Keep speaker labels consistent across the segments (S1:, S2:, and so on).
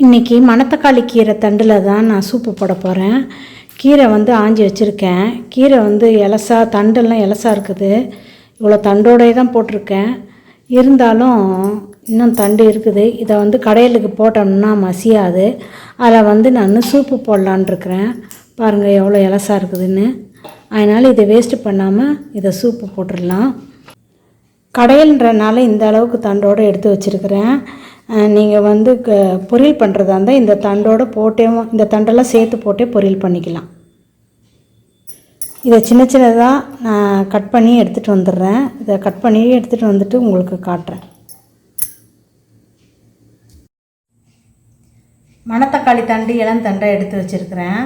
S1: இன்றைக்கி மணத்தக்காளி கீரை தண்டில் தான் நான் சூப்பு போட போகிறேன். கீரை ஆஞ்சி வச்சுருக்கேன். கீரை எலசா தண்டெல்லாம் எலசா இருக்குது. இவ்வளோ தண்டோடையே தான் போட்டிருக்கேன். இருந்தாலும் இன்னும் தண்டு இருக்குது. இதை கடையிலுக்கு போட்டோம்னா மசியாது. அதில் நான் சூப்பு போடலான் இருக்கிறேன். பாருங்கள் எவ்வளோ எலசா இருக்குதுன்னு. அதனால் இதை வேஸ்ட்டு பண்ணாமல் இதை சூப்பு போட்டுடலாம். கடையில்ன்றனால இந்த அளவுக்கு தண்டோடு எடுத்து வச்சுருக்கிறேன். நீங்கள் பொரியல் பண்ணுறதா இருந்தால் இந்த தண்டோடு போட்டே இந்த தண்டெல்லாம் சேர்த்து போட்டே பொரியல் பண்ணிக்கலாம். இதை சின்ன சின்னதாக நான் கட் பண்ணி எடுத்துகிட்டு வந்துடுறேன். இதை கட் பண்ணி எடுத்துகிட்டு வந்துட்டு உங்களுக்கு காட்டுறேன். மணத்தக்காளி தண்டு இளந்தண்டை எடுத்து வச்சுருக்கிறேன்.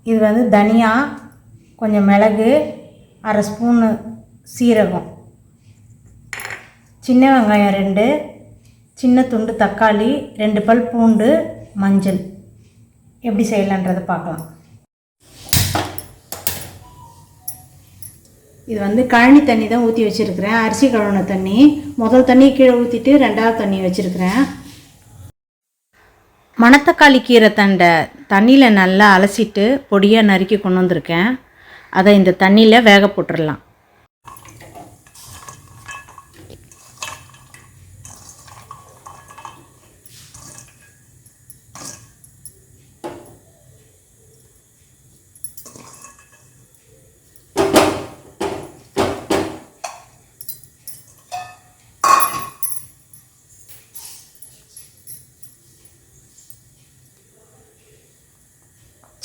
S1: இது தனியா, கொஞ்சம் மிளகு, அரை ஸ்பூனு சீரகம், சின்ன வெங்காயம் 2, சின்ன துண்டு தக்காளி, 2 பல் பூண்டு, மஞ்சள். எப்படி செய்யலான்றதை பார்க்கலாம். இது கழனி தண்ணி தான் ஊற்றி வச்சுருக்கிறேன். அரிசி கழுவின தண்ணி. முதல் தண்ணி கீழே ஊற்றிட்டு 2வது தண்ணி வச்சுருக்கிறேன். மணத்தக்காளி கீரை தண்டை தண்ணியில் நல்லா அலசிட்டு பொடியாக நறுக்கி கொண்டு வந்திருக்கேன். அதை இந்த தண்ணியில் வேக போட்டுடலாம்.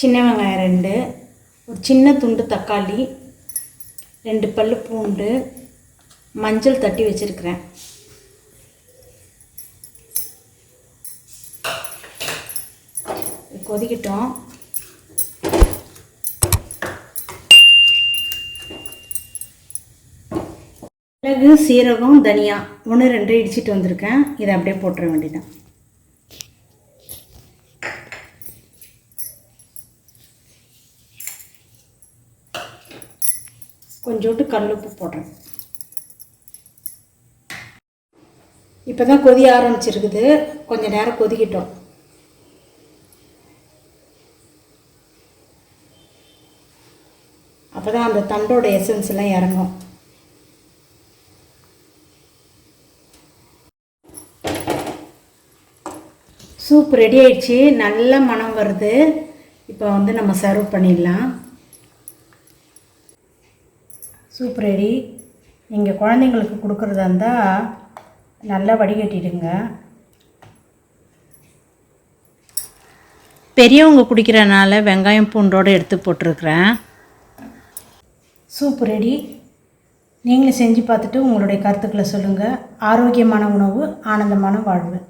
S1: சின்ன வெங்காயம் 2, ஒரு சின்ன துண்டு தக்காளி, 2 பல் பூண்டு, மஞ்சள் தட்டி வச்சுருக்கிறேன். கொதிக்கட்டும். மிளகு, சீரகம், தனியா 1, 2 இடிச்சிட்டு வந்திருக்கேன். இதை அப்படியே போட்டுற வேண்டியதான். கொஞ்சோண்டு கல்லுப்பு போடுறேன். இப்போ தான் கொதிய ஆரம்பிச்சிருக்குது. கொஞ்சம் நேரம் கொதிக்கிட்டோம். அப்போ தான் அந்த தண்டோட எசன்ஸ் எல்லாம் இறங்கும். சூப் ரெடி ஆயிடுச்சு. நல்ல மணம் வருது. இப்போ நம்ம சர்வ் பண்ணிடலாம். Soup ready. நீங்கள் குழந்தைங்களுக்கு கொடுக்குறதா இருந்தால் நல்லா வடிகட்டிடுங்க. பெரியவங்க குடிக்கிறனால வெங்காயம் பூண்டோடு எடுத்து போட்டிருக்கிறேன். Soup ready. நீங்களும் செஞ்சு பார்த்துட்டு உங்களுடைய கருத்துக்களை சொல்லுங்கள். ஆரோக்கியமான உணவு, ஆனந்தமான வாழ்வு.